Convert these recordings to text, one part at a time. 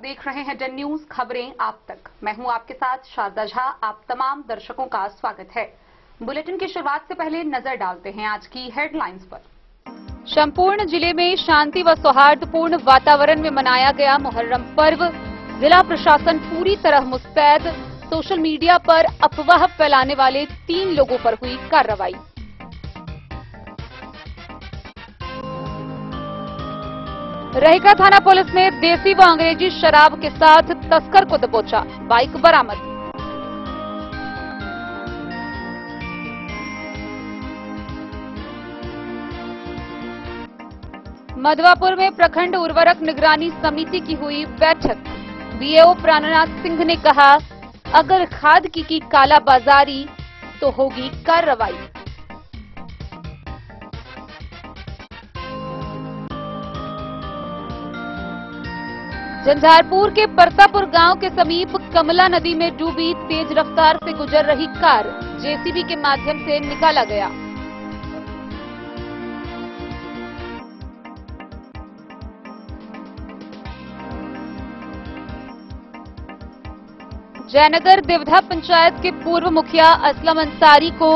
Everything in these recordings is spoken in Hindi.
देख रहे हैं डन न्यूज खबरें आप तक। मैं हूं आपके साथ शारदा झा। आप तमाम दर्शकों का स्वागत है। बुलेटिन की शुरुआत से पहले नजर डालते हैं आज की हेडलाइंस पर। संपूर्ण जिले में शांति व सौहार्दपूर्ण वातावरण में मनाया गया मुहर्रम पर्व। जिला प्रशासन पूरी तरह मुस्तैद। सोशल मीडिया पर अफवाह फैलाने वाले 3 लोगों पर हुई कार्रवाई। रहिका थाना पुलिस ने देसी व अंग्रेजी शराब के साथ तस्कर को दबोचा। बाइक बरामद। मधवापुर में प्रखंड उर्वरक निगरानी समिति की हुई बैठक। बीएओ प्राणनाथ सिंह ने कहा, अगर खाद की कालाबाजारी तो होगी कार्रवाई। झंझारपुर के परतापुर गांव के समीप कमला नदी में डूबी तेज रफ्तार से गुजर रही कार जेसीबी के माध्यम से निकाला गया। जयनगर देवधा पंचायत के पूर्व मुखिया असलम अंसारी को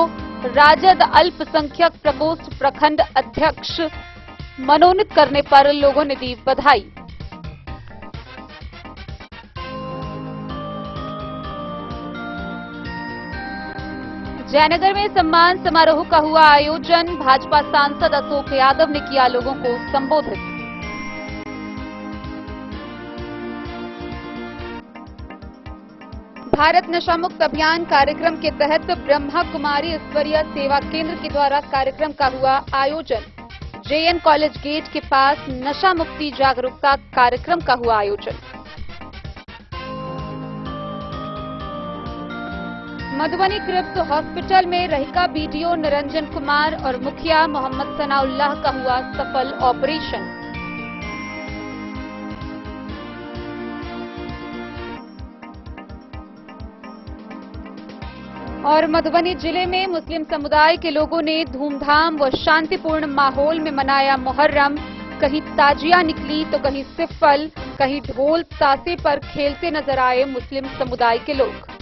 राजद अल्पसंख्यक प्रकोष्ठ प्रखंड अध्यक्ष मनोनीत करने पर लोगों ने दी बधाई। जयनगर में सम्मान समारोह का हुआ आयोजन। भाजपा सांसद अशोक यादव ने किया लोगों को संबोधित। भारत नशा मुक्त अभियान कार्यक्रम के तहत ब्रह्मा कुमारी ईश्वरीय सेवा केंद्र के द्वारा कार्यक्रम का हुआ आयोजन। जेएन कॉलेज गेट के पास नशा मुक्ति जागरूकता कार्यक्रम का हुआ आयोजन। मधुबनी क्रिप्स हॉस्पिटल में रहिका बीडीओ निरंजन कुमार और मुखिया मोहम्मद सनाउल्लाह का हुआ सफल ऑपरेशन। और मधुबनी जिले में मुस्लिम समुदाय के लोगों ने धूमधाम व शांतिपूर्ण माहौल में मनाया मुहर्रम। कहीं ताजिया निकली तो कहीं सिफल, कहीं ढोल तासे पर खेलते नजर आए मुस्लिम समुदाय के लोग।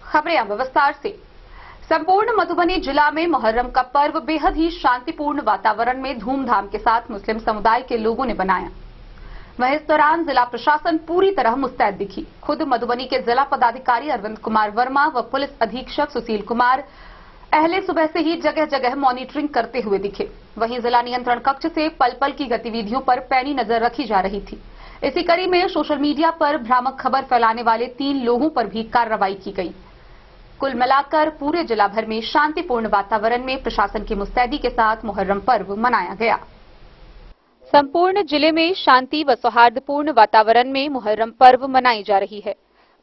खबरें अब विस्तार से। संपूर्ण मधुबनी जिला में मुहर्रम का पर्व बेहद ही शांतिपूर्ण वातावरण में धूमधाम के साथ मुस्लिम समुदाय के लोगों ने मनाया। वहीं इस दौरान जिला प्रशासन पूरी तरह मुस्तैद दिखी। खुद मधुबनी के जिला पदाधिकारी अरविंद कुमार वर्मा व पुलिस अधीक्षक सुशील कुमार अहले सुबह से ही जगह जगह मॉनिटरिंग करते हुए दिखे। वहीं जिला नियंत्रण कक्ष से पल पल की गतिविधियों पर पैनी नजर रखी जा रही थी। इसी कड़ी में सोशल मीडिया पर भ्रामक खबर फैलाने वाले 3 लोगों पर भी कार्रवाई की गई। कुल मिलाकर पूरे जिला भर में शांतिपूर्ण वातावरण में प्रशासन की मुस्तैदी के साथ मुहर्रम पर्व मनाया गया। संपूर्ण जिले में शांति व सौहार्दपूर्ण वातावरण में मुहर्रम पर्व मनाई जा रही है।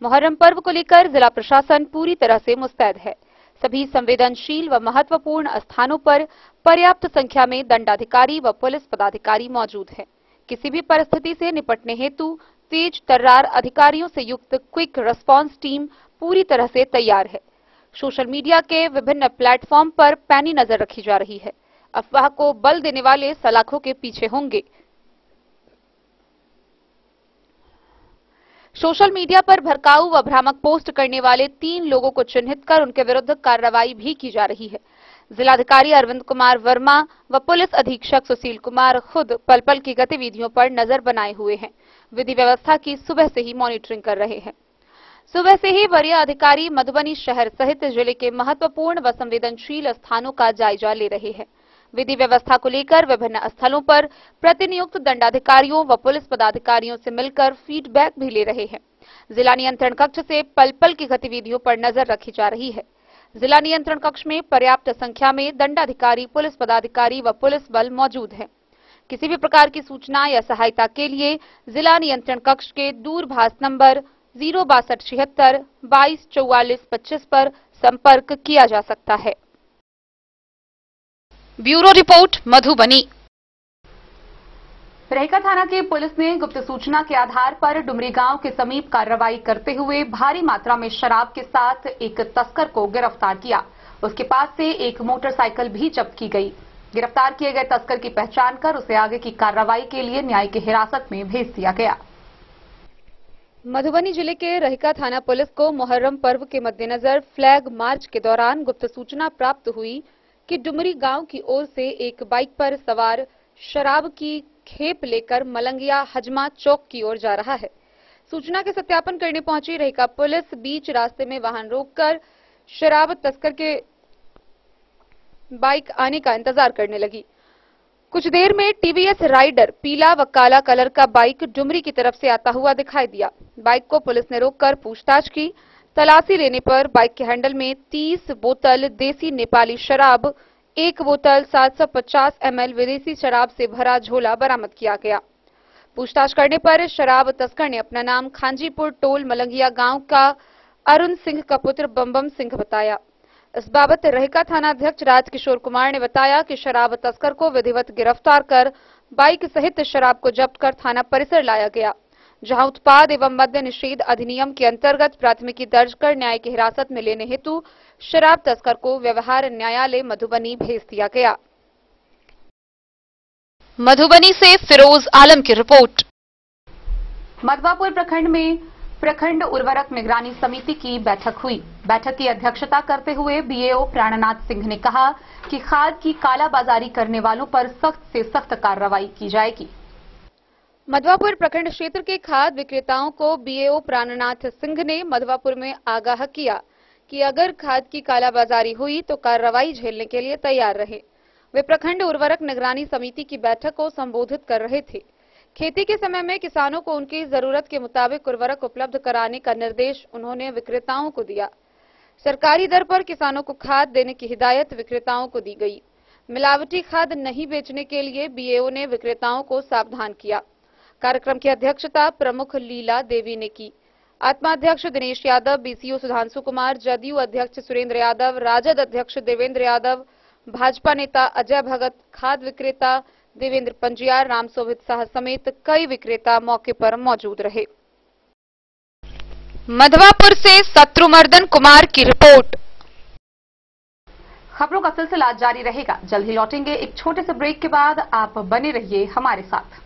मुहर्रम पर्व को लेकर जिला प्रशासन पूरी तरह से मुस्तैद है। सभी संवेदनशील व महत्वपूर्ण स्थानों पर पर्याप्त संख्या में दंडाधिकारी व पुलिस पदाधिकारी मौजूद हैं। किसी भी परिस्थिति से निपटने हेतु तेज तर्रार अधिकारियों से युक्त क्विक रिस्पांस टीम पूरी तरह से तैयार है। सोशल मीडिया के विभिन्न प्लेटफॉर्म पर पैनी नजर रखी जा रही है। अफवाह को बल देने वाले सलाखों के पीछे होंगे। सोशल मीडिया पर भड़काऊ व भ्रामक पोस्ट करने वाले 3 लोगों को चिन्हित कर उनके विरुद्ध कार्रवाई भी की जा रही है। जिलाधिकारी अरविंद कुमार वर्मा व पुलिस अधीक्षक सुशील कुमार खुद पल पल की गतिविधियों पर नजर बनाए हुए हैं। विधि व्यवस्था की सुबह से ही मॉनिटरिंग कर रहे हैं। सुबह से ही वरीय अधिकारी मधुबनी शहर सहित जिले के महत्वपूर्ण व संवेदनशील स्थानों का जायजा ले रहे हैं। विधि व्यवस्था को लेकर विभिन्न स्थलों पर प्रतिनियुक्त दंडाधिकारियों व पुलिस पदाधिकारियों से मिलकर फीडबैक भी ले रहे हैं। जिला नियंत्रण कक्ष से पल पल की गतिविधियों पर नजर रखी जा रही है। जिला नियंत्रण कक्ष में पर्याप्त संख्या में दंडाधिकारी, पुलिस पदाधिकारी व पुलिस बल मौजूद है। किसी भी प्रकार की सूचना या सहायता के लिए जिला नियंत्रण कक्ष के दूरभाष नंबर 06276 224425 पर संपर्क किया जा सकता है। Bureau report Madhubani. रहिका थाना की पुलिस ने गुप्त सूचना के आधार पर डुमरी गांव के समीप कार्रवाई करते हुए भारी मात्रा में शराब के साथ एक तस्कर को गिरफ्तार किया। उसके पास से एक मोटरसाइकिल भी जब्त की गई। गिरफ्तार किए गए तस्कर की पहचान कर उसे आगे की कार्रवाई के लिए न्यायिक हिरासत में भेज दिया गया। मधुबनी जिले के रहिका थाना पुलिस को मुहर्रम पर्व के मद्देनजर फ्लैग मार्च के दौरान गुप्त सूचना प्राप्त हुई कि डुमरी गांव की ओर से एक बाइक पर सवार शराब की खेप लेकर मलंगिया हजमा चौक की ओर जा रहा है। सूचना के सत्यापन करने पहुंची रहिका पुलिस बीच रास्ते में वाहन रोककर शराब तस्कर के बाइक आने का इंतजार करने लगी। कुछ देर में टीवीएस राइडर पीला व काला कलर का बाइक डुमरी की तरफ से आता हुआ दिखाई दिया। बाइक को पुलिस ने रोककर पूछताछ की। तलाशी लेने पर बाइक के हैंडल में 30 बोतल देसी नेपाली शराब, 1 बोतल 750 ml विदेशी शराब से भरा झोला बरामद किया गया। पूछताछ करने पर शराब तस्कर ने अपना नाम खांजीपुर टोल मलंगिया गांव का अरुण सिंह का पुत्र बम्बम सिंह बताया। इस बाबत रहिका थानाध्यक्ष राजकिशोर कुमार ने बताया कि शराब तस्कर को विधिवत गिरफ्तार कर बाइक सहित शराब को जब्त कर थाना परिसर लाया गया, जहां उत्पाद एवं मद्य निषेध अधिनियम के अंतर्गत प्राथमिकी दर्ज कर न्यायिक हिरासत में लेने हेतु शराब तस्कर को व्यवहार न्यायालय मधुबनी भेज दिया गया। मधुबनी से फिरोज आलम की रिपोर्ट। मधवापुर प्रखंड में प्रखंड उर्वरक निगरानी समिति की बैठक हुई। बैठक की अध्यक्षता करते हुए बीएओ प्राणनाथ सिंह ने कहा कि खाद की कालाबाजारी करने वालों पर सख्त से सख्त कार्रवाई की जाएगी। मधवापुर प्रखंड क्षेत्र के खाद विक्रेताओं को बीएओ प्राणनाथ सिंह ने मधवापुर में आगाह किया कि अगर खाद की कालाबाजारी हुई तो कार्रवाई झेलने के लिए तैयार रहे। वे प्रखंड उर्वरक निगरानी समिति की बैठक को संबोधित कर रहे थे। खेती के समय में किसानों को उनकी जरूरत के मुताबिक उर्वरक उपलब्ध कराने का निर्देश उन्होंने विक्रेताओं को दिया। सरकारी दर पर किसानों को खाद देने की हिदायत विक्रेताओं को दी गई। मिलावटी खाद नहीं बेचने के लिए बीएओ ने विक्रेताओं को सावधान किया। कार्यक्रम की अध्यक्षता प्रमुख लीला देवी ने की। आत्मा अध्यक्ष दिनेश यादव, बीसीओ सुधांशु कुमार, जदयू अध्यक्ष सुरेंद्र यादव, राजद अध्यक्ष देवेंद्र यादव, भाजपा नेता अजय भगत, खाद विक्रेता देवेंद्र पंजियार, रामशोभित शाह समेत कई विक्रेता मौके पर मौजूद रहे। मधवापुर से शत्रुमर्दन कुमार की रिपोर्ट। खबरों का सिलसिला जारी रहेगा। जल्द ही लौटेंगे एक छोटे से ब्रेक के बाद। आप बने रहिए हमारे साथ।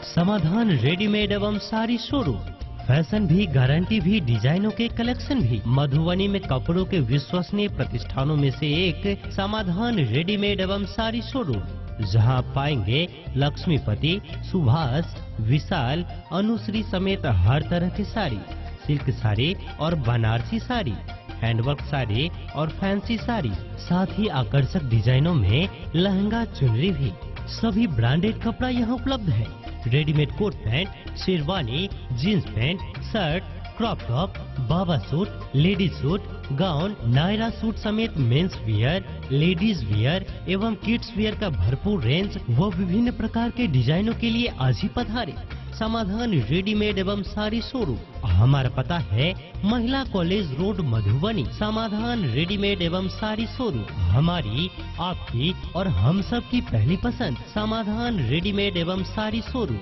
समाधान रेडीमेड एवं साड़ी शोरूम, फैशन भी, गारंटी भी, डिजाइनों के कलेक्शन भी। मधुबनी में कपड़ों के विश्वसनीय प्रतिष्ठानों में से एक समाधान रेडीमेड एवं साड़ी शोरूम, जहां आप पाएंगे लक्ष्मीपति, सुभाष, विशाल, अनुश्री समेत हर तरह की साड़ी, सिल्क साड़ी और बनारसी साड़ी, हैंडवर्क साड़ी और फैंसी साड़ी, साथ ही आकर्षक डिजाइनों में लहंगा, चुनरी भी। सभी ब्रांडेड कपड़ा यहाँ उपलब्ध है। Readymade coat pant, sherwani, jeans pant, shirt, crop top, बाबा suit, ladies suit, gown, Naira suit समेत मेंस वियर, लेडीज वियर एवं किड्स वियर का भरपूर रेंज व विभिन्न प्रकार के डिजाइनों के लिए आज ही पधारे। समाधान रेडीमेड एवं साड़ी शोरूम। हमारा पता है महिला कॉलेज रोड, मधुबनी। समाधान रेडीमेड एवं साड़ी शोरूम हमारी, आपकी और हम सब की पहली पसंद। समाधान रेडीमेड एवं साड़ी शोरूम।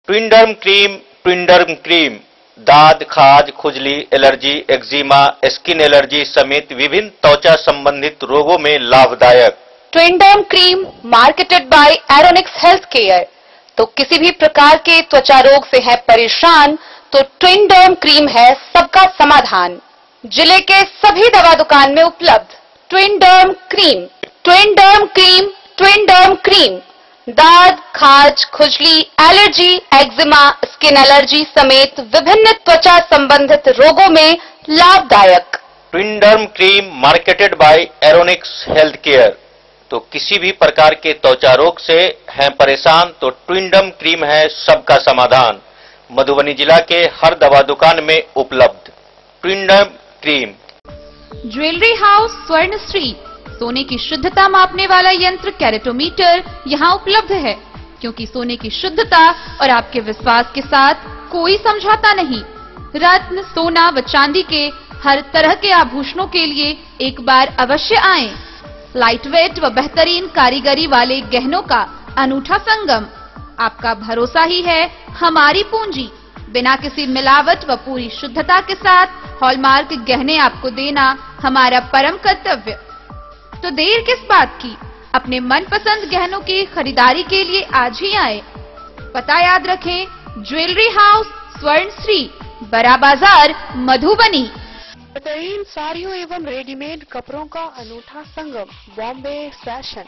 ट्विंडर्म क्रीम दाद, खाज, खुजली, एलर्जी, एक्जिमा, स्किन एलर्जी समेत विभिन्न त्वचा संबंधित रोगों में लाभदायक। Twinderm cream marketed by Aeronics health care. तो किसी भी प्रकार के त्वचा रोग से है परेशान तो ट्विंडर्म क्रीम है सबका समाधान। जिले के सभी दवा दुकान में उपलब्ध ट्विंडर्म क्रीम। ट्विंडर्म क्रीम, ट्विंडर्म क्रीम दाद, खाज, खुजली, एलर्जी, एक्जिमा, स्किन एलर्जी समेत विभिन्न त्वचा संबंधित रोगों में लाभदायक। Twinderm cream marketed by Aeronics health care. तो किसी भी प्रकार के त्वचा रोग से हैं परेशान तो ट्विंडर्म क्रीम है सबका समाधान। मधुबनी जिला के हर दवा दुकान में उपलब्ध ट्विंडर्म क्रीम। ज्वेलरी हाउस स्वर्ण श्री, सोने की शुद्धता मापने वाला यंत्र कैरेटोमीटर यहाँ उपलब्ध है, क्योंकि सोने की शुद्धता और आपके विश्वास के साथ कोई समझौता नहीं। रत्न, सोना व चांदी के हर तरह के आभूषणों के लिए एक बार अवश्य आएं। लाइटवेट व बेहतरीन कारीगरी वाले गहनों का अनूठा संगम। आपका भरोसा ही है हमारी पूंजी। बिना किसी मिलावट व पूरी शुद्धता के साथ हॉलमार्क गहने आपको देना हमारा परम कर्तव्य। तो देर किस बात की, अपने मनपसंद गहनों की खरीदारी के लिए आज ही आए। पता याद रखें, ज्वेलरी हाउस स्वर्ण श्री, बड़ा बाजार, मधुबनी। बेहतरीन साड़ियों एवं रेडीमेड कपड़ों का अनूठा संगम, बॉम्बे फैशन।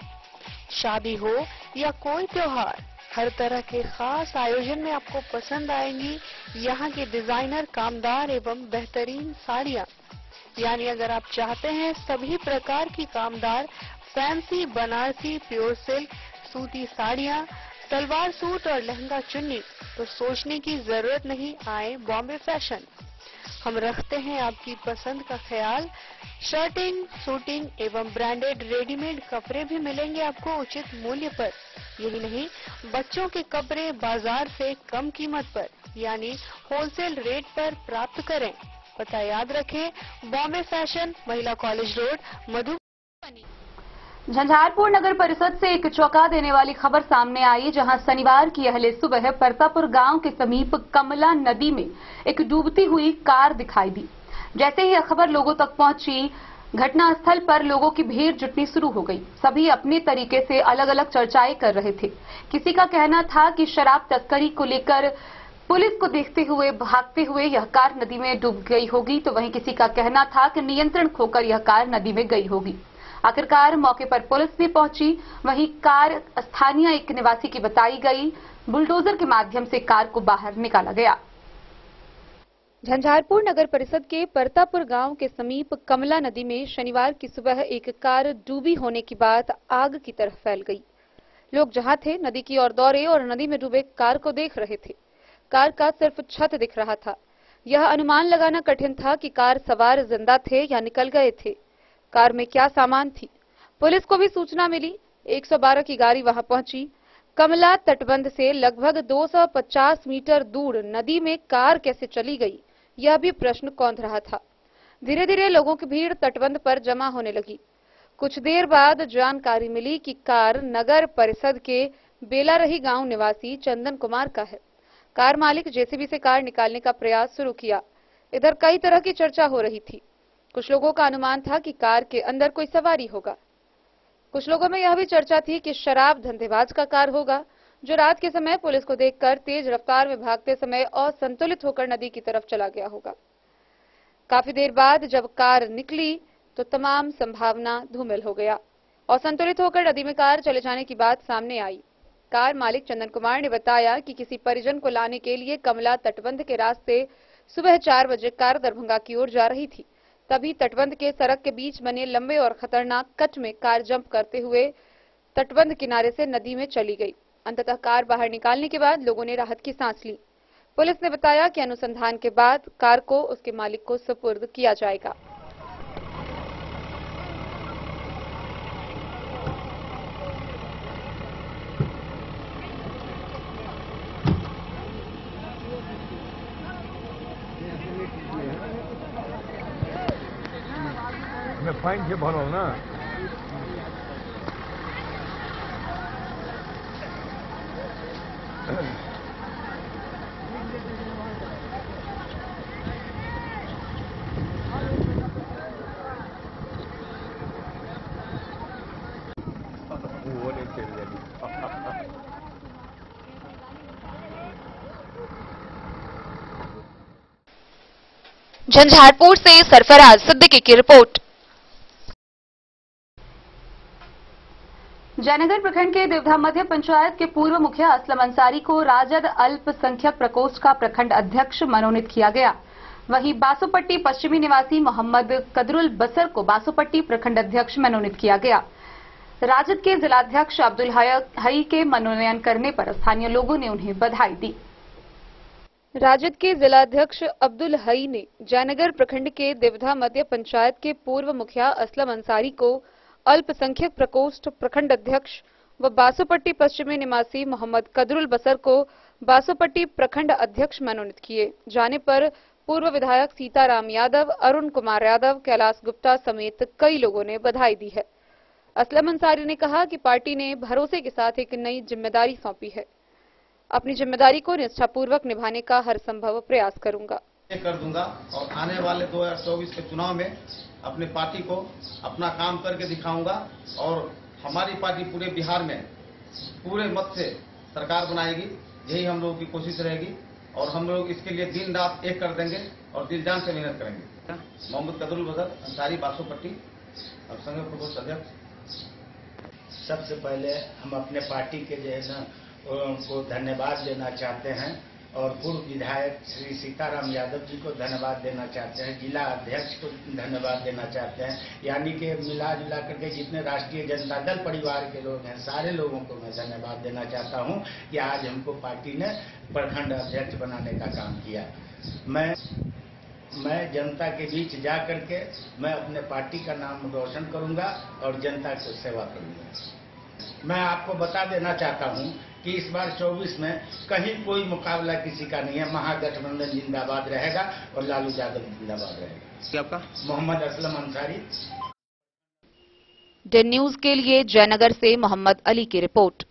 शादी हो या कोई त्योहार, हर तरह के खास आयोजन में आपको पसंद आएंगी यहाँ की डिजाइनर कामदार एवं बेहतरीन साड़ियाँ। यानी अगर आप चाहते हैं सभी प्रकार की कामदार फैंसी बनारसी प्योर सिल्क सूती साड़ियाँ, सलवार सूट और लहंगा चुन्नी, तो सोचने की जरूरत नहीं, आए बॉम्बे फैशन। हम रखते हैं आपकी पसंद का ख्याल। शर्टिंग, सूटिंग एवं ब्रांडेड रेडीमेड कपड़े भी मिलेंगे आपको उचित मूल्य पर। यही नहीं, बच्चों के कपड़े बाजार से कम कीमत पर यानी होलसेल रेट पर प्राप्त करें। पता याद रखें, बॉम्बे फैशन, महिला कॉलेज रोड, मधुबनी। झंझारपुर नगर परिषद से एक चौंका देने वाली खबर सामने आई, जहां शनिवार की अहले सुबह परतापुर गांव के समीप कमला नदी में एक डूबती हुई कार दिखाई दी। जैसे ही यह खबर लोगों तक पहुंची, घटनास्थल पर लोगों की भीड़ जुटनी शुरू हो गई। सभी अपने तरीके से अलग अलग चर्चाएं कर रहे थे। किसी का कहना था कि शराब तस्करी को लेकर पुलिस को देखते हुए भागते हुए यह कार नदी में डूब गई होगी, तो वहीं किसी का कहना था कि नियंत्रण खोकर यह कार नदी में गई होगी। आखिरकार मौके पर पुलिस भी पहुंची। वहीं कार स्थानीय एक निवासी की बताई गई। बुलडोजर के माध्यम से कार को बाहर निकाला गया। झंझारपुर नगर परिषद के परतापुर गांव के समीप कमला नदी में शनिवार की सुबह एक कार डूबी होने की बात आग की तरह फैल गई। लोग जहां थे नदी की ओर दौड़े और नदी में डूबे कार को देख रहे थे। कार का सिर्फ छत दिख रहा था। यह अनुमान लगाना कठिन था कि कार सवार जिंदा थे या निकल गए थे। कार में क्या सामान थी, पुलिस को भी सूचना मिली। 112 की गाड़ी वहां पहुंची। कमला तटबंध से लगभग 250 मीटर दूर नदी में कार कैसे चली गई, यह भी प्रश्न कौंध रहा था। धीरे धीरे लोगों की भीड़ तटबंध पर जमा होने लगी। कुछ देर बाद जानकारी मिली कि कार नगर परिषद के बेलारही गांव निवासी चंदन कुमार का है। कार मालिक जेसीबी से कार निकालने का प्रयास शुरू किया। इधर कई तरह की चर्चा हो रही थी। कुछ लोगों का अनुमान था कि कार के अंदर कोई सवारी होगा। कुछ लोगों में यह भी चर्चा थी कि शराब धंधेबाज का कार होगा, जो रात के समय पुलिस को देखकर तेज रफ्तार में भागते समय असंतुलित होकर नदी की तरफ चला गया होगा। काफी देर बाद जब कार निकली तो तमाम संभावना धूमिल हो गया। असंतुलित होकर नदी में कार चले जाने की बात सामने आई। कार मालिक चंदन कुमार ने बताया कि किसी परिजन को लाने के लिए कमला तटबंध के रास्ते सुबह 4 बजे कार दरभंगा की ओर जा रही थी। तभी तटबंध के सड़क के बीच बने लंबे और खतरनाक कट में कार जंप करते हुए तटबंध किनारे से नदी में चली गई। अंततः कार बाहर निकालने के बाद लोगों ने राहत की सांस ली। पुलिस ने बताया कि अनुसंधान के बाद कार को उसके मालिक को सुपुर्द किया जाएगा। फाइन से भरो ना। झंझारपुर से सरफराज सिद्दीकी की रिपोर्ट। जयनगर प्रखंड के देवधा मध्य पंचायत के पूर्व मुखिया असलम अंसारी को राजद अल्पसंख्यक प्रकोष्ठ का प्रखंड अध्यक्ष मनोनीत किया गया। वहीं बासोपट्टी पश्चिमी निवासी मोहम्मद कदरुल बसर को बासोपट्टी प्रखंड अध्यक्ष मनोनीत किया गया। राजद के जिलाध्यक्ष अब्दुल हई के मनोनयन करने पर स्थानीय लोगों ने उन्हें बधाई दी। राजद के जिलाध्यक्ष अब्दुल हई ने जयनगर प्रखंड के देवधा मध्य पंचायत के पूर्व मुखिया असलम अंसारी को अल्पसंख्यक प्रकोष्ठ प्रखंड अध्यक्ष व बासोपट्टी पश्चिमी निवासी मोहम्मद कदरुल बसर को बासोपट्टी प्रखंड अध्यक्ष मनोनीत किए जाने पर पूर्व विधायक सीताराम यादव, अरुण कुमार यादव, कैलाश गुप्ता समेत कई लोगों ने बधाई दी है। असलम अंसारी ने कहा कि पार्टी ने भरोसे के साथ एक नई जिम्मेदारी सौंपी है। अपनी जिम्मेदारी को निष्ठापूर्वक निभाने का हर संभव प्रयास करूंगा। कर दूंगा और आने वाले 2024 के चुनाव में अपनी पार्टी को अपना काम करके दिखाऊंगा और हमारी पार्टी पूरे बिहार में पूरे मत से सरकार बनाएगी। यही हम लोगों की कोशिश रहेगी और हम लोग इसके लिए दिन रात एक कर देंगे और दिल जान से मेहनत करेंगे। मोहम्मद कदरुल बदर अंसारी बासोपट्टी और संघ प्रकोष्ठ अध्यक्ष। सबसे पहले हम अपने पार्टी के जो है ना को धन्यवाद देना चाहते हैं और पूर्व विधायक श्री सीताराम यादव जी को धन्यवाद देना चाहते हैं, जिला अध्यक्ष को धन्यवाद देना चाहते हैं, यानी कि मिला जुला करके जितने राष्ट्रीय जनता दल परिवार के लोग हैं सारे लोगों को मैं धन्यवाद देना चाहता हूं कि आज हमको पार्टी ने प्रखंड अध्यक्ष बनाने का काम किया। मैं जनता के बीच जा करके मैं अपने पार्टी का नाम रोशन करूंगा और जनता को सेवा करूंगा। मैं आपको बता देना चाहता हूं कि इस बार 24 में कहीं कोई मुकाबला किसी का नहीं है। महागठबंधन जिंदाबाद रहेगा और लालू यादव जिंदाबाद रहेगा। आपका मोहम्मद असलम अंसारी। डेन न्यूज के लिए जयनगर से मोहम्मद अली की रिपोर्ट।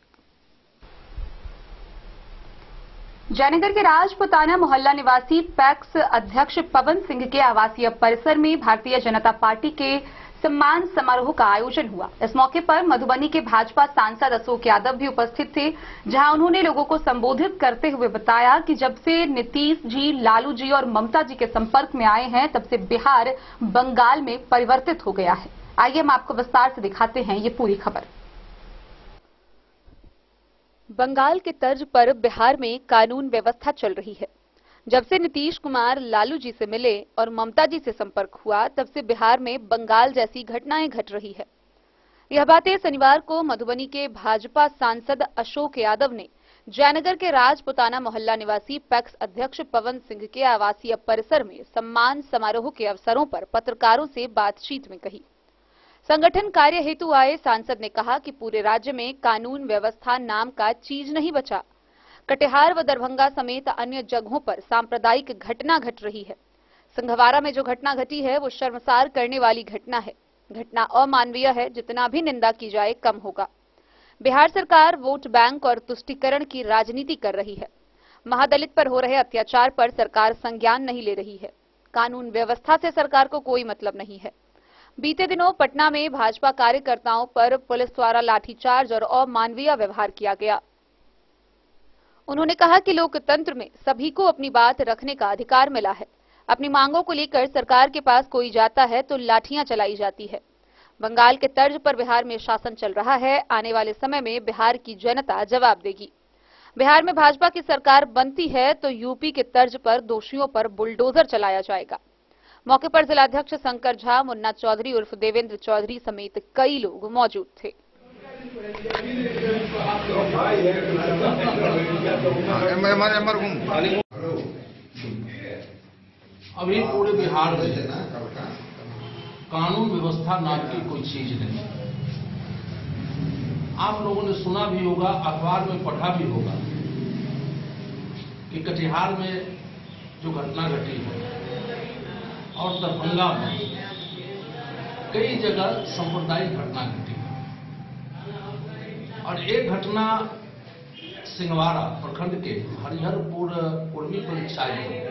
जयनगर के राजपुताना मोहल्ला निवासी पैक्स अध्यक्ष पवन सिंह के आवासीय परिसर में भारतीय जनता पार्टी के सम्मान समारोह का आयोजन हुआ। इस मौके पर मधुबनी के भाजपा सांसद अशोक यादव भी उपस्थित थे, जहां उन्होंने लोगों को संबोधित करते हुए बताया कि जब से नीतीश जी, लालू जी और ममता जी के संपर्क में आए हैं तब से बिहार बंगाल में परिवर्तित हो गया है। आइए हम आपको विस्तार से दिखाते हैं ये पूरी खबर। बंगाल के तर्ज पर बिहार में कानून व्यवस्था चल रही है। जब से नीतीश कुमार लालू जी से मिले और ममता जी से संपर्क हुआ तब से बिहार में बंगाल जैसी घटनाएं घट रही है। यह बातें शनिवार को मधुबनी के भाजपा सांसद अशोक यादव ने जयनगर के राजपुताना मोहल्ला निवासी पैक्स अध्यक्ष पवन सिंह के आवासीय परिसर में सम्मान समारोह के अवसरों पर पत्रकारों से बातचीत में कही। संगठन कार्य हेतु आए सांसद ने कहा कि पूरे राज्य में कानून व्यवस्था नाम का चीज नहीं बचा। कटिहार व दरभंगा समेत अन्य जगहों पर सांप्रदायिक घटना घट रही है। संघवारा में जो घटना घटी है वो शर्मसार करने वाली घटना है। घटना अमानवीय है, जितना भी निंदा की जाए कम होगा। बिहार सरकार वोट बैंक और तुष्टीकरण की राजनीति कर रही है। महादलित पर हो रहे अत्याचार पर सरकार संज्ञान नहीं ले रही है। कानून व्यवस्था से सरकार को कोई मतलब नहीं है। बीते दिनों पटना में भाजपा कार्यकर्ताओं पर पुलिस द्वारा लाठीचार्ज और अमानवीय व्यवहार किया गया। उन्होंने कहा कि लोकतंत्र में सभी को अपनी बात रखने का अधिकार मिला है। अपनी मांगों को लेकर सरकार के पास कोई जाता है तो लाठियां चलाई जाती है। बंगाल के तर्ज पर बिहार में शासन चल रहा है। आने वाले समय में बिहार की जनता जवाब देगी। बिहार में भाजपा की सरकार बनती है तो यूपी के तर्ज पर दोषियों पर बुलडोजर चलाया जाएगा। मौके पर जिलाध्यक्ष शंकर झा, मुन्ना चौधरी उर्फ देवेंद्र चौधरी समेत कई लोग मौजूद थे। अभी पूरे बिहार में कानून व्यवस्था नाम की कोई चीज नहीं। आप लोगों ने सुना भी होगा, अखबार में पढ़ा भी होगा कि कटिहार में जो घटना घटी है और दरभंगा में कई जगह सांप्रदायिक घटना घटी है। और एक घटना सिंहवाड़ा प्रखंड के हरिहरपुर पूर्वी पंचायत में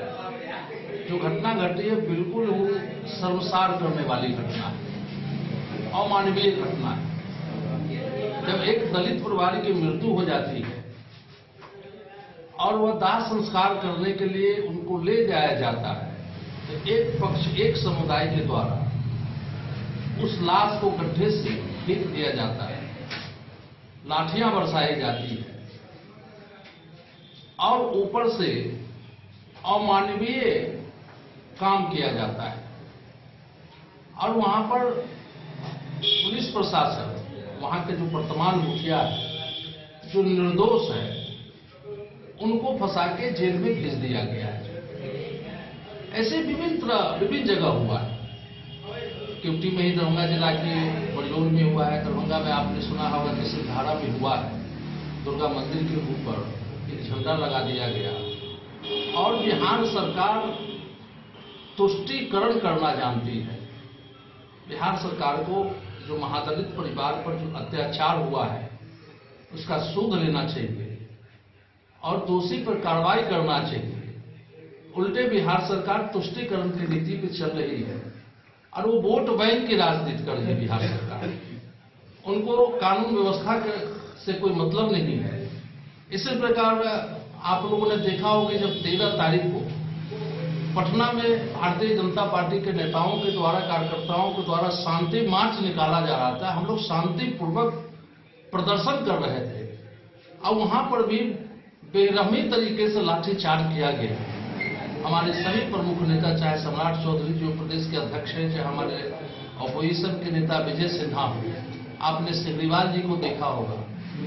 जो घटना घटी है बिल्कुल वो शर्मसार करने वाली घटना है, अमानवीय घटना है। जब एक दलित परिवार की मृत्यु हो जाती है और वह दाह संस्कार करने के लिए उनको ले जाया जाता है तो एक पक्ष, एक समुदाय के द्वारा उस लाश को गड्ढे से फेंक दिया जाता है, लाठियां बरसाई जाती है और ऊपर से अमानवीय काम किया जाता है। और वहां पर पुलिस प्रशासन, वहां के जो वर्तमान मुखिया है, जो निर्दोष है, उनको फंसा के जेल में भेज दिया गया है। ऐसे विभिन्न जगह हुआ है। केवटी में ही दरभंगा जिला के बड़लोर में हुआ है। दरभंगा में आपने सुना होगा कि सिलधारा में हुआ है। दुर्गा मंदिर के ऊपर एक झंडा लगा दिया गया और बिहार सरकार तुष्टीकरण करना जानती है। बिहार सरकार को जो महादलित परिवार पर जो अत्याचार हुआ है उसका सूद लेना चाहिए और दोषी पर कार्रवाई करना चाहिए। उल्टे बिहार सरकार तुष्टीकरण की नीति पे चल रही है और वो वोट बैंक की राजनीति कर रही है बिहार सरकार। उनको कानून व्यवस्था से कोई मतलब नहीं है। इसी प्रकार आप लोगों ने देखा होगा जब 13 तारीख को पटना में भारतीय जनता पार्टी के नेताओं के द्वारा, कार्यकर्ताओं के द्वारा शांति मार्च निकाला जा रहा था। हम लोग शांतिपूर्वक प्रदर्शन कर रहे थे और वहां पर भी बेरहमी तरीके से लाठीचार्ज किया गया। हमारे सभी प्रमुख नेता, चाहे सम्राट चौधरी जो प्रदेश के अध्यक्ष हैं, चाहे हमारे अपोजिशन के नेता विजय सिन्हा, आपने सिग्रीवाल जी को देखा होगा,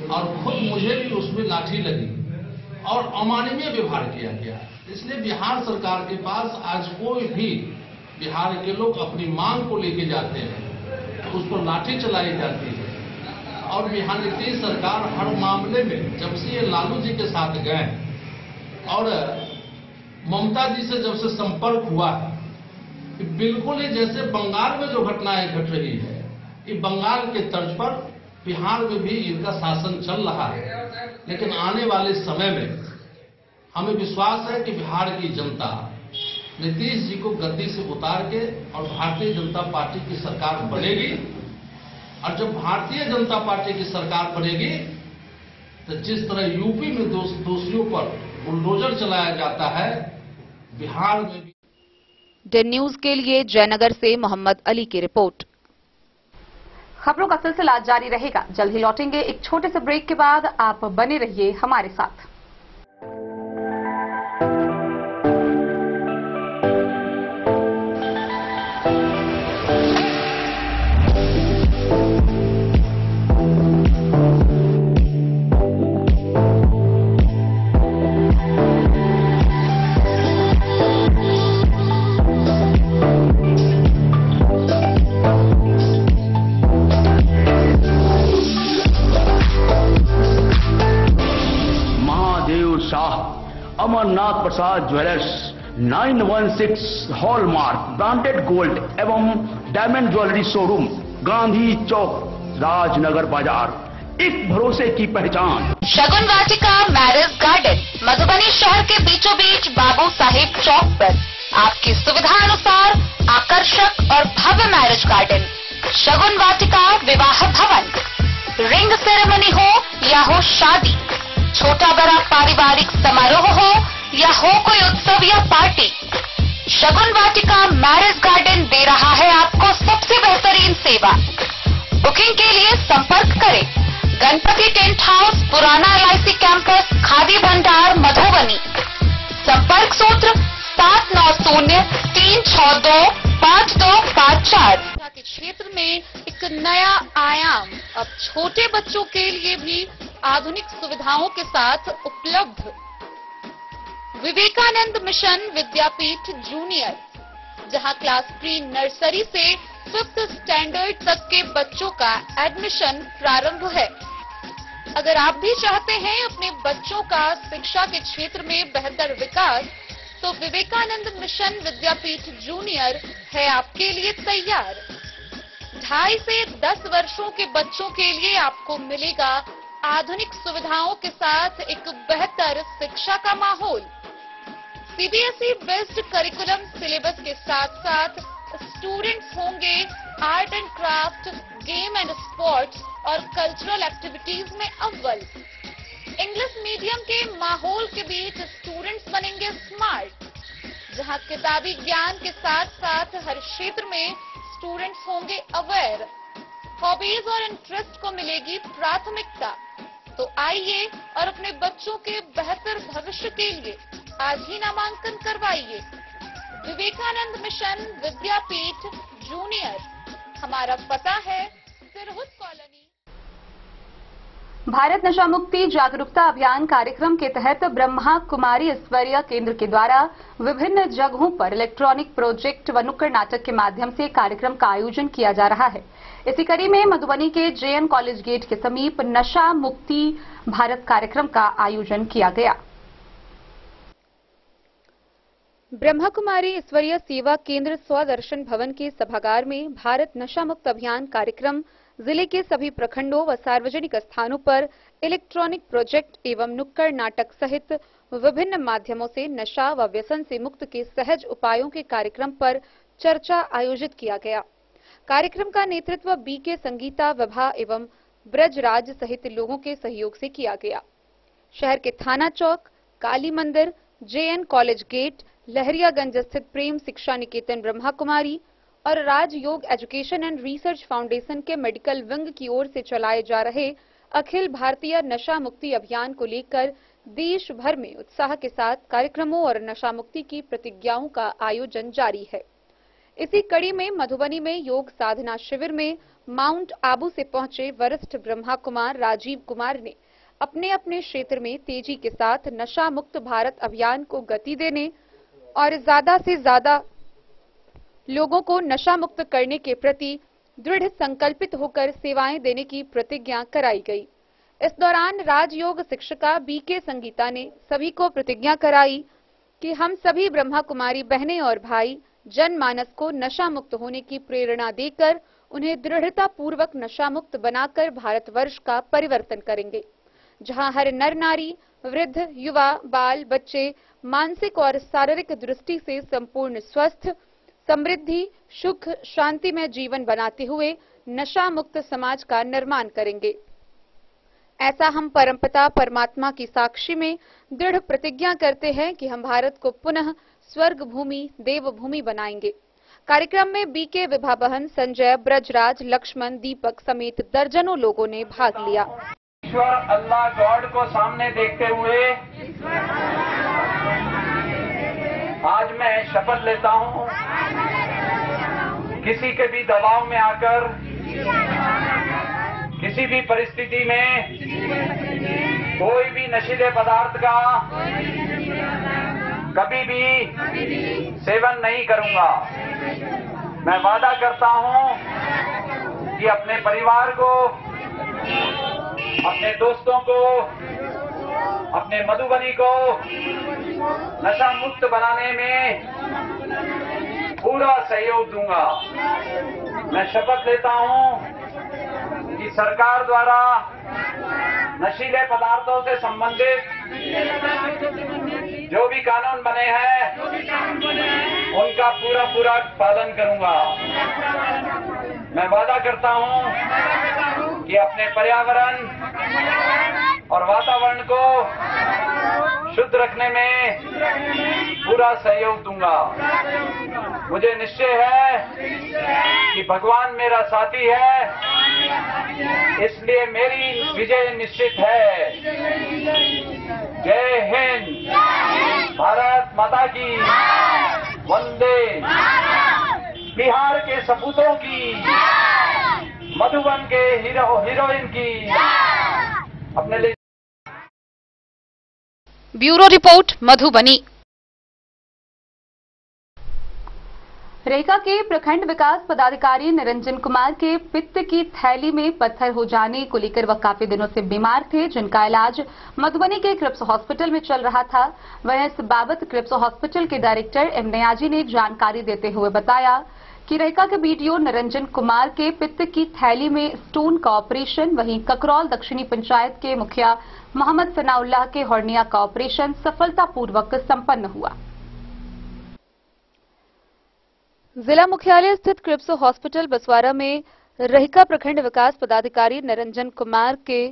और खुद मुझे भी उसमें लाठी लगी और अमानवीय व्यवहार किया गया। इसलिए बिहार सरकार के पास आज कोई भी बिहार के लोग अपनी मांग को लेके जाते हैं तो उस पर लाठी चलाई जाती है। और बिहार नीतीश सरकार हर मामले में, जब से ये लालू जी के साथ गए और ममता जी से जब से संपर्क हुआ, बिल्कुल ही जैसे बंगाल में जो घटनाएं घट रही है, ये बंगाल के तर्ज पर बिहार में भी इनका शासन चल रहा है। लेकिन आने वाले समय में हमें विश्वास है कि बिहार की जनता नीतीश जी को गद्दी से उतार के और भारतीय जनता पार्टी की सरकार बनेगी। और जब भारतीय जनता पार्टी की सरकार बनेगी तो जिस तरह यूपी में दोषियों पर बुलडोजर चलाया जाता है, बिहार में भी। डेन न्यूज के लिए जयनगर से मोहम्मद अली की रिपोर्ट। खबरों का सिलसिला जारी रहेगा। जल्द ही लौटेंगे एक छोटे से ब्रेक के बाद। आप बने रहिए हमारे साथ। अमरनाथ प्रसाद ज्वेलर्स 916 हॉलमार्क ब्रांडेड गोल्ड एवं डायमंड ज्वेलरी शोरूम, गांधी चौक, राजनगर बाजार, एक भरोसे की पहचान। शगुन वाटिका मैरिज गार्डन मधुबनी शहर के बीचों बीच बाबू साहेब चौक पर आपकी सुविधा अनुसार आकर्षक और भव्य मैरिज गार्डन। शगुन वाटिका विवाह भवन, रिंग सेरेमनी हो या हो शादी, छोटा बड़ा पारिवारिक समारोह हो या हो कोई उत्सव या पार्टी, शगुन वाटिका मैरिज गार्डन दे रहा है आपको सबसे बेहतरीन सेवा। बुकिंग के लिए संपर्क करें गणपति टेंट हाउस, पुराना LIC कैंपस, खादी भंडार, मधुबनी। संपर्क सूत्र 7903625254। के क्षेत्र में एक नया आयाम अब छोटे बच्चों के लिए भी आधुनिक सुविधाओं के साथ उपलब्ध। विवेकानंद मिशन विद्यापीठ जूनियर, जहां क्लास प्री नर्सरी से 5th स्टैंडर्ड तक के बच्चों का एडमिशन प्रारंभ है। अगर आप भी चाहते हैं अपने बच्चों का शिक्षा के क्षेत्र में बेहतर विकास, तो विवेकानंद मिशन विद्यापीठ जूनियर है आपके लिए तैयार। 2.5 से 10 वर्षों के बच्चों के लिए आपको मिलेगा आधुनिक सुविधाओं के साथ एक बेहतर शिक्षा का माहौल। CBSE बेस्ड करिकुलम सिलेबस के साथ साथ स्टूडेंट्स होंगे art and craft, game and sports और कल्चरल एक्टिविटीज में अव्वल। इंग्लिश मीडियम के माहौल के बीच स्टूडेंट्स बनेंगे स्मार्ट, जहां किताबी ज्ञान के साथ साथ हर क्षेत्र में स्टूडेंट्स होंगे अवेयर। हॉबीज और इंटरेस्ट को मिलेगी प्राथमिकता। तो आइए और अपने बच्चों के बेहतर भविष्य के लिए आज ही नामांकन करवाइए। विवेकानंद मिशन विद्यापीठ जूनियर, हमारा पता है सिरहुत कॉलोनी। भारत नशा मुक्ति जागरूकता अभियान कार्यक्रम के तहत ब्रह्मा कुमारी ईश्वरीय केंद्र के द्वारा विभिन्न जगहों पर इलेक्ट्रॉनिक प्रोजेक्ट व नुक्कड़ नाटक के माध्यम से कार्यक्रम का आयोजन किया जा रहा है। इसी कड़ी में मधुबनी के JN कॉलेज गेट के समीप नशा मुक्ति भारत कार्यक्रम का आयोजन किया गया। ब्रह्मा कुमारी ईश्वरीय सेवा केंद्र स्वदर्शन भवन के सभागार में भारत नशा मुक्त अभियान कार्यक्रम जिले के सभी प्रखंडों व सार्वजनिक स्थानों पर इलेक्ट्रॉनिक प्रोजेक्ट एवं नुक्कड़ नाटक सहित विभिन्न माध्यमों से नशा व व्यसन से मुक्त के सहज उपायों के कार्यक्रम पर चर्चा आयोजित किया गया। कार्यक्रम का नेतृत्व बीके संगीता, विभा एवं ब्रजराज सहित लोगों के सहयोग से किया गया। शहर के थाना चौक, काली मंदिर, जेएन कॉलेज गेट, लहरियागंज स्थित प्रेम शिक्षा निकेतन ब्रह्मा कुमारी और राजयोग एजुकेशन एंड रिसर्च फाउंडेशन के मेडिकल विंग की ओर से चलाए जा रहे अखिल भारतीय नशा मुक्ति अभियान को लेकर देश भर में उत्साह के साथ कार्यक्रमों और नशा मुक्ति की प्रतिज्ञाओं का आयोजन जारी है। इसी कड़ी में मधुबनी में योग साधना शिविर में माउंट आबू से पहुंचे वरिष्ठ ब्रह्मा कुमार राजीव कुमार ने अपने अपने क्षेत्र में तेजी के साथ नशा मुक्त भारत अभियान को गति देने और ज्यादा से ज्यादा लोगों को नशा मुक्त करने के प्रति दृढ़ संकल्पित होकर सेवाएं देने की प्रतिज्ञा कराई गई। इस दौरान राजयोग शिक्षिका बीके संगीता ने सभी को प्रतिज्ञा कराई कि हम सभी ब्रह्मा कुमारी बहनें और भाई जनमानस को नशा मुक्त होने की प्रेरणा देकर उन्हें दृढ़ता पूर्वक नशा मुक्त बनाकर भारतवर्ष का परिवर्तन करेंगे, जहां हर नर नारी, वृद्ध, युवा, बाल बच्चे मानसिक और शारीरिक दृष्टि से संपूर्ण स्वस्थ, समृद्धि, सुख, शांति में जीवन बनाते हुए नशा मुक्त समाज का निर्माण करेंगे। ऐसा हम परमपिता परमात्मा की साक्षी में दृढ़ प्रतिज्ञा करते हैं कि हम भारत को पुनः स्वर्ग भूमि, देव भूमि बनाएंगे। कार्यक्रम में बीके, विभा बहन, संजय, ब्रजराज, लक्ष्मण, दीपक समेत दर्जनों लोगों ने भाग लिया। ईश्वर अल्लाह गॉड को सामने देखते हुए आज मैं शपथ लेता हूं, किसी के भी दबाव में आकर, किसी भी परिस्थिति में कोई भी नशीले पदार्थ का कभी भी सेवन नहीं करूंगा। मैं वादा करता हूं कि अपने परिवार को, अपने दोस्तों को, अपने मधुबनी को नशा मुक्त बनाने में पूरा सहयोग दूंगा। मैं शपथ लेता हूं कि सरकार द्वारा नशीले पदार्थों से संबंधित जो भी कानून बने हैं उनका पूरा पालन करूंगा। मैं वादा करता हूं कि अपने पर्यावरण और वातावरण को शुद्ध रखने में पूरा सहयोग दूंगा। मुझे निश्चय है कि भगवान मेरा साथी है, इसलिए मेरी विजय निश्चित है। जय हिंद, भारत माता की, वंदे। बिहार के सपूतों की, मधुबन के हीरोइन की अपने लिए। Bureau report, Madhubani. रेखा के प्रखंड विकास पदाधिकारी निरंजन कुमार के पित्त की थैली में पत्थर हो जाने को लेकर वह काफी दिनों से बीमार थे, जिनका इलाज मधुबनी के क्रिप्स हॉस्पिटल में चल रहा था। वहीं इस बाबत क्रिप्स हॉस्पिटल के डायरेक्टर एम नयाजी ने जानकारी देते हुए बताया कि रेखा के बीडीओ निरंजन कुमार के पित्त की थैली में स्टोन का ऑपरेशन, वहीं ककरौल दक्षिणी पंचायत के मुखिया मोहम्मद सनाउल्लाह के हॉर्निया का ऑपरेशन सफलतापूर्वक संपन्न हुआ। जिला मुख्यालय स्थित क्रिप्स हॉस्पिटल बसवारा में रेखा प्रखंड विकास पदाधिकारी निरंजन कुमार के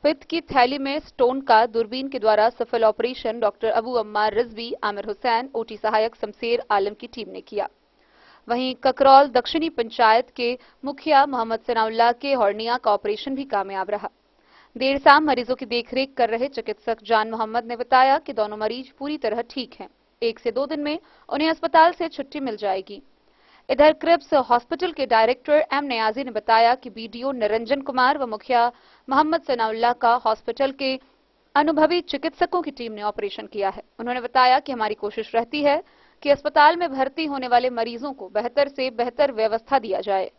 पित्त की थैली में स्टोन का दूरबीन के द्वारा सफल operation doctor Abu Ammar Rizvi, Aamir Hussain, OT सहायक शमशेर आलम की टीम ने किया। वहीं ककरौल दक्षिणी पंचायत के मुखिया मोहम्मद सनाउल्लाह के हॉर्निया का ऑपरेशन भी कामयाब रहा। देर शाम मरीजों की देखरेख कर रहे चिकित्सक जान मोहम्मद ने बताया कि दोनों मरीज पूरी तरह ठीक हैं। 1 से 2 दिन में उन्हें अस्पताल से छुट्टी मिल जाएगी। इधर क्रिप्स हॉस्पिटल के डायरेक्टर एम नयाजी ने बताया कि बीडीओ निरंजन कुमार व मुखिया मोहम्मद सनाउल्लाह का हॉस्पिटल के अनुभवी चिकित्सकों की टीम ने ऑपरेशन किया है। उन्होंने बताया कि हमारी कोशिश रहती है कि अस्पताल में भर्ती होने वाले मरीजों को बेहतर से बेहतर व्यवस्था दिया जाए।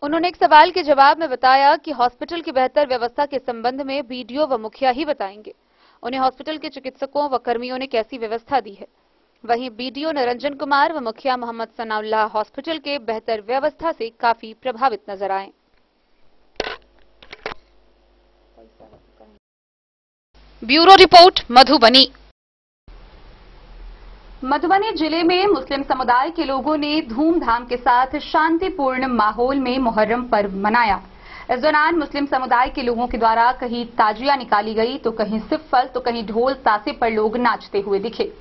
उन्होंने एक सवाल के जवाब में बताया कि हॉस्पिटल की बेहतर व्यवस्था के संबंध में बीडीओ व मुखिया ही बताएंगे। उन्हें हॉस्पिटल के चिकित्सकों व कर्मियों ने कैसी व्यवस्था दी है। वहीं बीडीओ निरंजन कुमार व मुखिया मोहम्मद सनाउल्लाह हॉस्पिटल के बेहतर व्यवस्था से काफी प्रभावित नजर आए। Bureau report Madhubani. मधुबनी जिले में मुस्लिम समुदाय के लोगों ने धूमधाम के साथ शांतिपूर्ण माहौल में मुहर्रम पर्व मनाया। इस दौरान मुस्लिम समुदाय के लोगों के द्वारा कहीं ताजिया निकाली गई तो कहीं सिफ्फल तो कहीं ढोल तासे पर लोग नाचते हुए दिखे।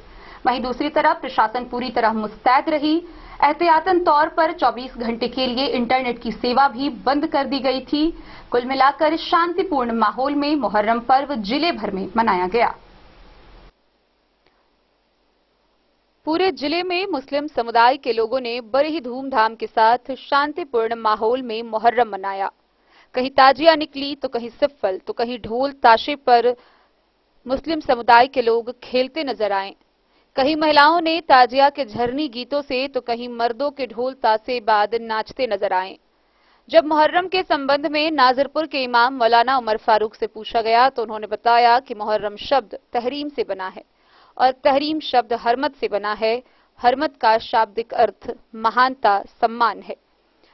वहीं दूसरी तरफ प्रशासन पूरी तरह मुस्तैद रही। एहतियातन तौर पर 24 घंटे के लिए इंटरनेट की सेवा भी बंद कर दी गई थी। कुल मिलाकर शांतिपूर्ण माहौल में मुहर्रम पर्व जिले भर में मनाया गया। पूरे जिले में मुस्लिम समुदाय के लोगों ने बड़े ही धूमधाम के साथ शांतिपूर्ण माहौल में मुहर्रम मनाया। कहीं ताजिया निकली तो कहीं सिफ्फल तो कहीं ढोल ताशे पर मुस्लिम समुदाय के लोग खेलते नजर आए। कहीं महिलाओं ने ताजिया के झरनी गीतों से तो कहीं मर्दों के ढोल तासे बाद नाचते नजर आए। जब मुहर्रम के संबंध में नाजरपुर के इमाम मौलाना उमर फारूक से पूछा गया तो उन्होंने बताया कि मुहर्रम शब्द तहरीम से बना है और तहरीम शब्द हरमत से बना है। हरमत का शाब्दिक अर्थ महानता, सम्मान है।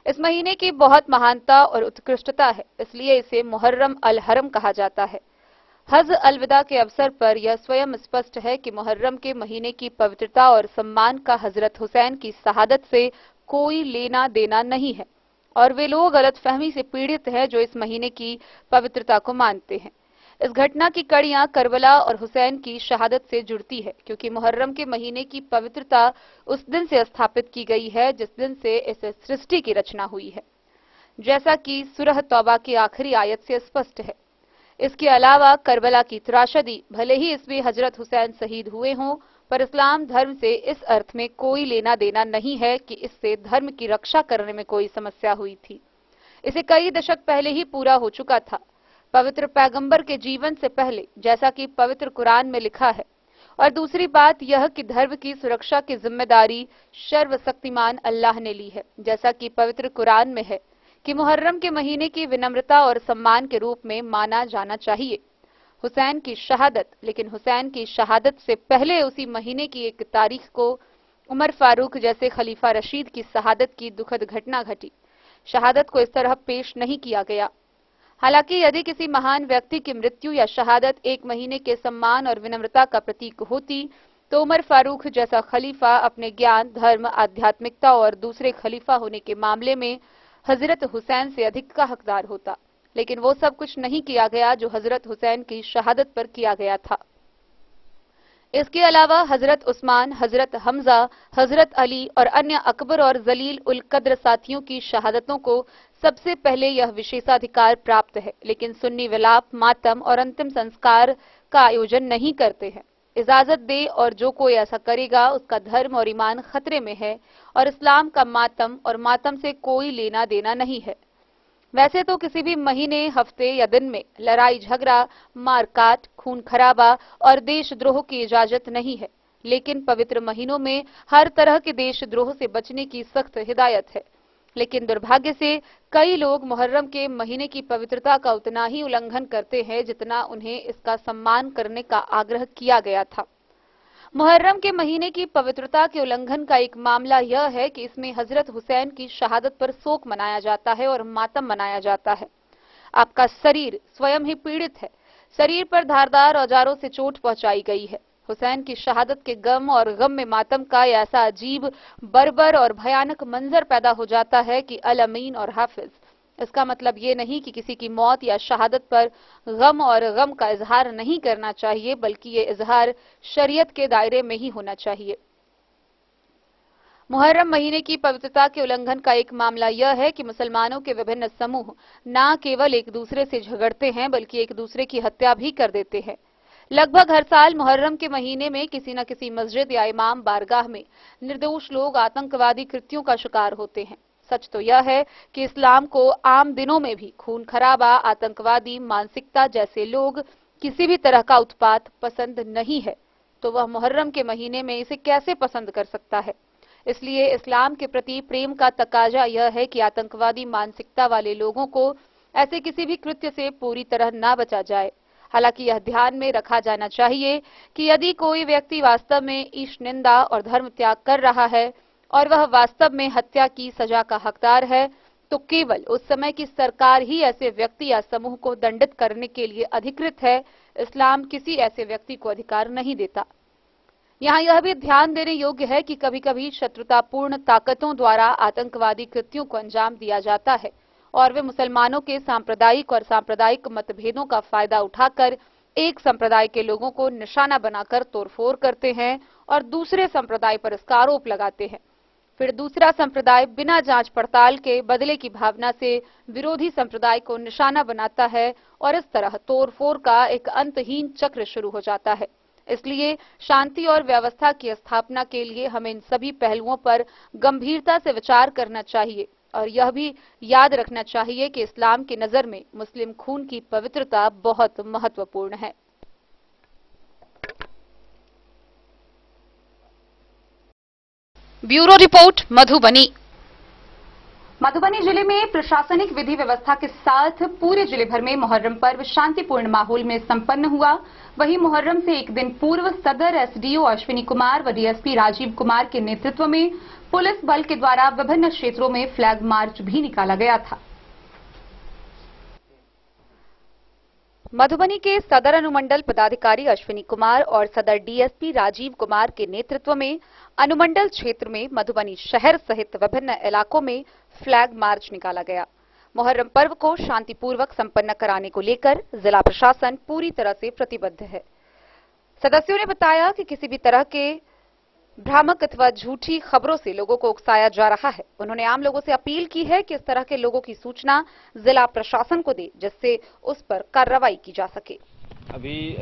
इस महीने की बहुत महानता और उत्कृष्टता है, इसलिए इसे मुहर्रम अल हरम कहा जाता है। हज अलविदा के अवसर पर यह स्वयं स्पष्ट है कि मुहर्रम के महीने की पवित्रता और सम्मान का हजरत हुसैन की शहादत से कोई लेना देना नहीं है और वे लोग गलतफहमी से पीड़ित हैं जो इस महीने की पवित्रता को मानते हैं। इस घटना की कड़ियां करबला और हुसैन की शहादत से जुड़ती है, क्योंकि मुहर्रम के महीने की पवित्रता उस दिन से स्थापित की गई है जिस दिन से इस सृष्टि की रचना हुई है, जैसा कि सूरह तौबा की आखिरी आयत से स्पष्ट है। इसके अलावा करबला की त्रासदी भले ही इसमें हजरत हुसैन शहीद हुए हों, पर इस्लाम धर्म से इस अर्थ में कोई लेना देना नहीं है कि इससे धर्म की रक्षा करने में कोई समस्या हुई थी। इसे कई दशक पहले ही पूरा हो चुका था, पवित्र पैगंबर के जीवन से पहले, जैसा कि पवित्र कुरान में लिखा है। और दूसरी बात यह कि धर्म की सुरक्षा की जिम्मेदारी सर्वशक्तिमान अल्लाह ने ली है, जैसा कि पवित्र कुरान में है कि मुहर्रम के महीने की विनम्रता और सम्मान के रूप में माना जाना चाहिए। हुसैन की शहादत, लेकिन हुसैन की शहादत से पहले उसी महीने की 1 तारीख को उमर फारूक जैसे खलीफा रशीद की शहादत की दुखद घटना घटी। शहादत को इस तरह पेश नहीं किया गया। हालांकि यदि किसी महान व्यक्ति की मृत्यु या शहादत 1 महीने के सम्मान और विनम्रता का प्रतीक होती तो उमर फारूक जैसा खलीफा अपने ज्ञान, धर्म, आध्यात्मिकता और दूसरे खलीफा होने के मामले में हजरत हुसैन से अधिक का हकदार होता, लेकिन वो सब कुछ नहीं किया गया जो हजरत हुसैन की शहादत पर किया गया था। इसके अलावा हजरत उस्मान, हजरत हमजा, हजरत अली और अन्य अकबर और जलील उल कद्र साथियों की शहादतों को सबसे पहले यह विशेषाधिकार प्राप्त है, लेकिन सुन्नी विलाप, मातम और अंतिम संस्कार का आयोजन नहीं करते हैं। इजाजत दे और जो कोई ऐसा करेगा उसका धर्म और ईमान खतरे में है और इस्लाम का मातम और मातम से कोई लेना देना नहीं है। वैसे तो किसी भी महीने, हफ्ते या दिन में लड़ाई झगड़ा, मारकाट, खून खराबा और देशद्रोह की इजाजत नहीं है, लेकिन पवित्र महीनों में हर तरह के देशद्रोह से बचने की सख्त हिदायत है। लेकिन दुर्भाग्य से कई लोग मुहर्रम के महीने की पवित्रता का उतना ही उल्लंघन करते हैं जितना उन्हें इसका सम्मान करने का आग्रह किया गया था। मुहर्रम के महीने की पवित्रता के उल्लंघन का एक मामला यह है कि इसमें हजरत हुसैन की शहादत पर शोक मनाया जाता है और मातम मनाया जाता है। आपका शरीर स्वयं ही पीड़ित है, शरीर पर धारदार औजारों से चोट पहुंचाई गई है। हुसैन की शहादत के गम और गम में मातम का ऐसा अजीब, बर्बर और भयानक मंजर पैदा हो जाता है कि अल अमीन और हाफिज। इसका मतलब ये नहीं कि किसी की मौत या शहादत पर गम और गम का इजहार नहीं करना चाहिए, बल्कि ये इजहार शरीयत के दायरे में ही होना चाहिए। मुहर्रम महीने की पवित्रता के उल्लंघन का एक मामला यह है कि मुसलमानों के विभिन्न समूह न केवल एक दूसरे से झगड़ते हैं बल्कि एक दूसरे की हत्या भी कर देते हैं। लगभग हर साल मुहर्रम के महीने में किसी न किसी मस्जिद या इमाम बारगाह में निर्दोष लोग आतंकवादी कृत्यों का शिकार होते हैं। सच तो यह है कि इस्लाम को आम दिनों में भी खून खराबा, आतंकवादी मानसिकता जैसे लोग किसी भी तरह का उत्पात पसंद नहीं है, तो वह मुहर्रम के महीने में इसे कैसे पसंद कर सकता है। इसलिए इस्लाम के प्रति प्रेम का तकाजा यह है कि आतंकवादी मानसिकता वाले लोगों को ऐसे किसी भी कृत्य से पूरी तरह न बचा जाए। हालांकि यह ध्यान में रखा जाना चाहिए कि यदि कोई व्यक्ति वास्तव में ईश निंदा और धर्म त्याग कर रहा है और वह वास्तव में हत्या की सजा का हकदार है, तो केवल उस समय की सरकार ही ऐसे व्यक्ति या समूह को दंडित करने के लिए अधिकृत है। इस्लाम किसी ऐसे व्यक्ति को अधिकार नहीं देता। यहाँ यह भी ध्यान देने योग्य है कि कभी-कभी शत्रुतापूर्ण ताकतों द्वारा आतंकवादी कृत्यों को अंजाम दिया जाता है और वे मुसलमानों के सांप्रदायिक और सांप्रदायिक मतभेदों का फायदा उठाकर एक संप्रदाय के लोगों को निशाना बनाकर तोड़फोड़ करते हैं और दूसरे संप्रदाय पर इसका आरोप लगाते हैं। फिर दूसरा संप्रदाय बिना जांच पड़ताल के बदले की भावना से विरोधी संप्रदाय को निशाना बनाता है और इस तरह तोड़फोड़ का एक अंतहीन चक्र शुरू हो जाता है। इसलिए शांति और व्यवस्था की स्थापना के लिए हमें इन सभी पहलुओं पर गंभीरता से विचार करना चाहिए और यह भी याद रखना चाहिए कि इस्लाम की नजर में मुस्लिम खून की पवित्रता बहुत महत्वपूर्ण है। Bureau report Madhubani. मधुबनी जिले में प्रशासनिक विधि व्यवस्था के साथ पूरे जिले भर में मुहर्रम पर्व शांतिपूर्ण माहौल में संपन्न हुआ। वहीं मुहर्रम से एक दिन पूर्व सदर एसडीओ अश्विनी कुमार व डीएसपी राजीव कुमार के नेतृत्व में पुलिस बल के द्वारा विभिन्न क्षेत्रों में फ्लैग मार्च भी निकाला गया था। मधुबनी के सदर अनुमंडल पदाधिकारी अश्विनी कुमार और सदर डीएसपी राजीव कुमार के नेतृत्व में अनुमंडल क्षेत्र में मधुबनी शहर सहित विभिन्न इलाकों में फ्लैग मार्च निकाला गया। मुहर्रम पर्व को शांतिपूर्वक संपन्न कराने को लेकर जिला प्रशासन पूरी तरह से प्रतिबद्ध है। सदस्यों ने बताया कि किसी भी तरह के भ्रामक अथवा झूठी खबरों से लोगों को उकसाया जा रहा है। उन्होंने आम लोगों से अपील की है कि इस तरह के लोगों की सूचना जिला प्रशासन को दे, जिससे उस पर कार्रवाई की जा सके। अभी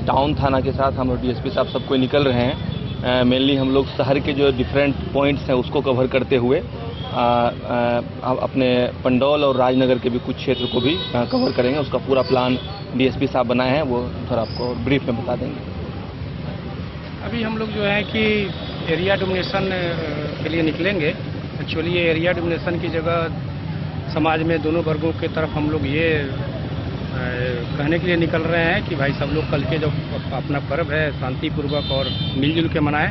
टाउन थाना के साथ हम लोग डीएसपी साहब सब कोई निकल रहे हैं। मेनली हम लोग शहर के जो डिफरेंट पॉइंट्स हैं उसको कवर करते हुए अपने पंडौल और राजनगर के भी कुछ क्षेत्र को भी कवर करेंगे। उसका पूरा प्लान डीएसपी साहब बनाए हैं, वो थोड़ा आपको ब्रीफ में बता देंगे। अभी हम लोग जो है कि एरिया डोमिनेशन के लिए निकलेंगे। एक्चुअली ये एरिया डोमिनेशन की जगह समाज में दोनों वर्गों के तरफ हम लोग ये कहने के लिए निकल रहे हैं कि भाई सब लोग कल के जो अपना पर्व है शांतिपूर्वक और मिलजुल के मनाएं।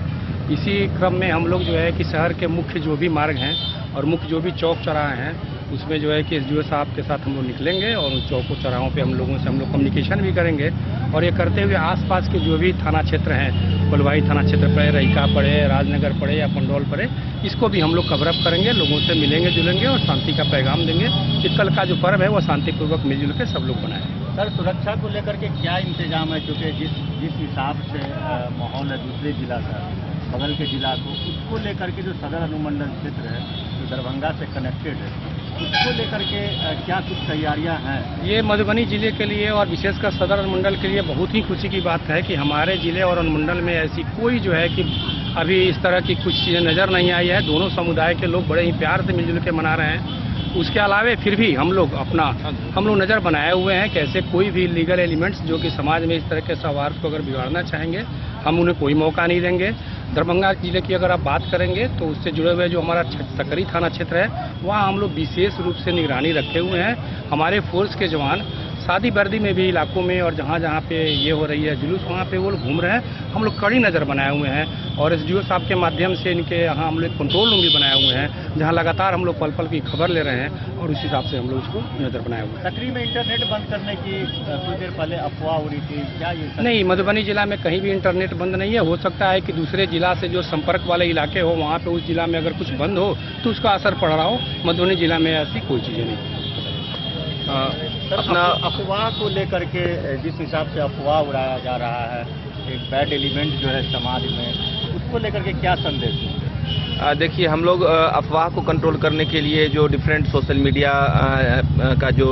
इसी क्रम में हम लोग जो है कि शहर के मुख्य जो भी मार्ग हैं और मुख्य जो भी चौक चौराहे हैं उसमें जो है कि एसडीओ साहब के साथ हम लोग निकलेंगे और उन चौकों चौराहों पे हम लोगों से हम लोग कम्युनिकेशन भी करेंगे और ये करते हुए आसपास के जो भी थाना क्षेत्र हैं, बलवाही थाना क्षेत्र पड़े, रहीका पड़े, राजनगर पड़े या पंडौल पड़े, इसको भी हम लोग कवरअप करेंगे, लोगों से मिलेंगे जुलेंगे और शांति का पैगाम देंगे कि कल का जो पर्व है वो शांतिपूर्वक मिलजुल के सब लोग बनाएं। सर, सुरक्षा को लेकर के क्या इंतजाम है? क्योंकि जिस हिसाब से माहौल है दूसरे जिला का, बगल के जिला को, उसको लेकर के जो सदर अनुमंडल क्षेत्र है जो दरभंगा से कनेक्टेड है, उसको लेकर के क्या कुछ तैयारियां हैं? ये मधुबनी जिले के लिए और विशेषकर सदर अनुमंडल के लिए बहुत ही खुशी की बात है कि हमारे जिले और अनुमंडल में ऐसी कोई जो है कि अभी इस तरह की कुछ चीज़ें नज़र नहीं आई है। दोनों समुदाय के लोग बड़े ही प्यार से मिलजुल के मना रहे हैं। उसके अलावा फिर भी हम लोग नज़र बनाए हुए हैं कि ऐसे कोई भी लीगल एलिमेंट्स जो कि समाज में इस तरह के सौहार्द को अगर बिगाड़ना चाहेंगे हम उन्हें कोई मौका नहीं देंगे। दरभंगा जिले की अगर आप बात करेंगे तो उससे जुड़े हुए जो हमारा सकरी थाना क्षेत्र है वहाँ हम लोग विशेष रूप से निगरानी रखे हुए हैं। हमारे फोर्स के जवान शादी वर्दी में भी इलाकों में और जहाँ जहाँ पे ये हो रही है जुलूस वहाँ पे वो लोग घूम रहे हैं। हम लोग कड़ी नज़र बनाए हुए हैं और एसडीओ साहब के माध्यम से इनके यहाँ हम लोग कंट्रोल रूम भी बनाए हुए हैं जहाँ लगातार हम लोग पल पल की खबर ले रहे हैं और उस हिसाब से हम लोग उसको नज़र बनाए हुए हैं। सकरी में इंटरनेट बंद करने की कुछ देर पहले अफवाह हो रही थी, क्या ये नहीं, मधुबनी जिला में कहीं भी इंटरनेट बंद नहीं है। हो सकता है कि दूसरे जिला से जो संपर्क वाले इलाके हो वहाँ पे उस जिला में अगर कुछ बंद हो तो उसका असर पड़ रहा हो। मधुबनी जिला में ऐसी कोई चीज़ें नहीं। अपना अफवाह को लेकर के जिस हिसाब से अफवाह उड़ाया जा रहा है, एक बैड एलिमेंट जो है समाज में, उसको लेकर के क्या संदेश है? देखिए, हम लोग अफवाह को कंट्रोल करने के लिए जो डिफरेंट सोशल मीडिया का जो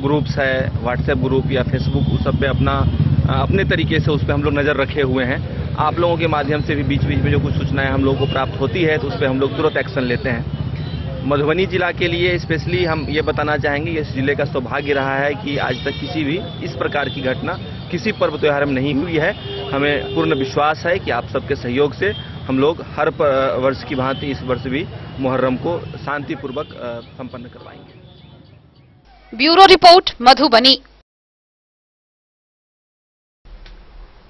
ग्रुप्स है, व्हाट्सएप ग्रुप या फेसबुक, उस सब पे अपने तरीके से उस पर हम लोग नज़र रखे हुए हैं। आप लोगों के माध्यम से भी बीच बीच में जो कुछ सूचनाएं हम लोगों को प्राप्त होती है तो उस पर हम लोग तुरंत एक्शन लेते हैं। मधुबनी जिला के लिए स्पेशली हम ये बताना चाहेंगे, इस जिले का सौभाग्य रहा है कि आज तक किसी भी इस प्रकार की घटना किसी पर्व त्योहार में नहीं हुई है। हमें पूर्ण विश्वास है कि आप सबके सहयोग से हम लोग हर वर्ष की भांति इस वर्ष भी मुहर्रम को शांतिपूर्वक संपन्न करवाएंगे। Bureau report Madhubani.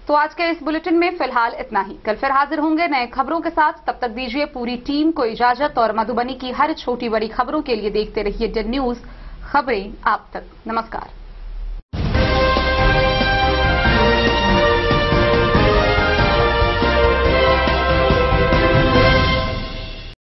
तो आज के इस बुलेटिन में फिलहाल इतना ही। कल फिर हाजिर होंगे नए खबरों के साथ। तब तक दीजिए पूरी टीम को इजाजत और मधुबनी की हर छोटी बड़ी खबरों के लिए देखते रहिए DEN न्यूज, खबरें आप तक। नमस्कार।